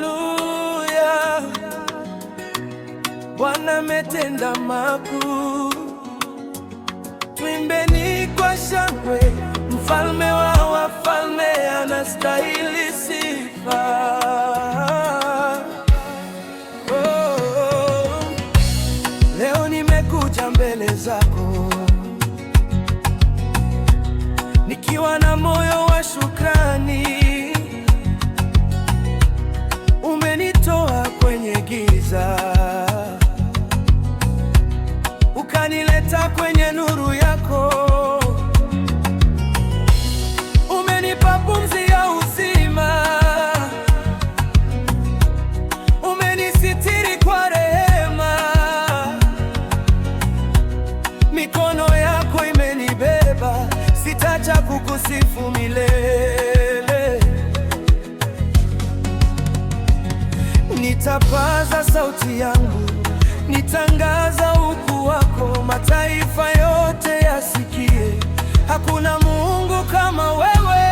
haleluya, Bwana ametenda makuu. Twimbeni kwa shangwe, mfalme wa wafalme anastahili sifa. Leo nimekuja mbele zako nikiwa na moyo wa shukrani. Umenitoa kwenye giza, ukanileta kwenye nuru yako. Umenipa pumzi ya uzima, umenisitiri kwa rehema. Mikono yako imenibeba, sitacha kukusifu milele. Nitapaza sauti yangu, nitangaza ukuu wako, mataifa yote yasikie, hakuna Mungu kama wewe.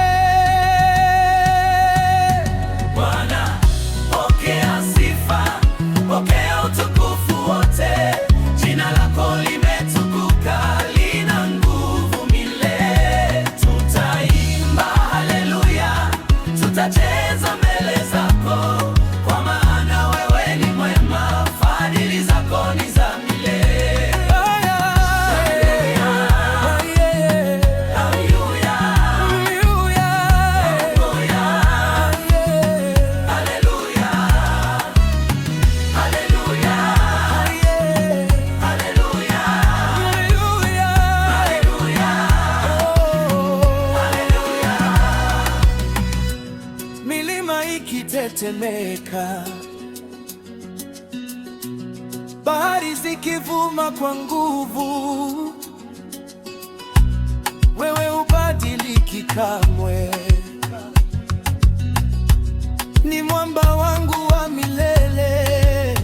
Bwana, pokea sifa, pokea utukufu wote. Jina lako limetukuka, lina nguvu milele. Tutaimba haleluya, tutacheza mbele zako, kwa maana wewe ni mwema, fadhili zako ni za milele. Milima ikitetemeka, bahari zikivuma kwa nguvu, wewe hubadiliki kamwe. Ni mwamba wangu wa milele.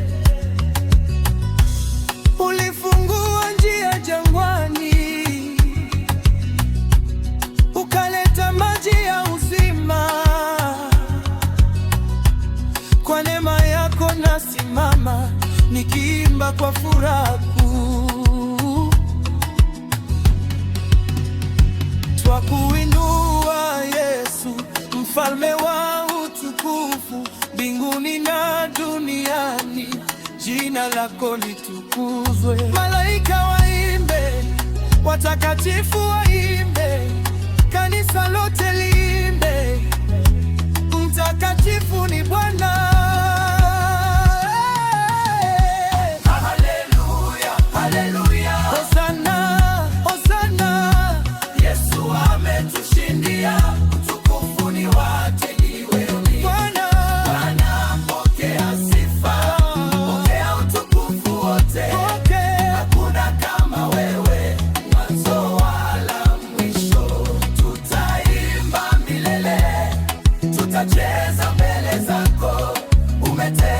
Ulifungua njia jangwani, ukaleta maji ya uzima. Kwa neema yako nasimama, nikiimba kwa furaha kuu. Twakuinua Yesu, mfalme wa utukufu, mbinguni na duniani, jina lako litukuzwe. Malaika waimbe, watakatifu waimbe, kanisa lote liimbe, mtakatifu ni Bwana. Tutacheza mbele zako, umetenda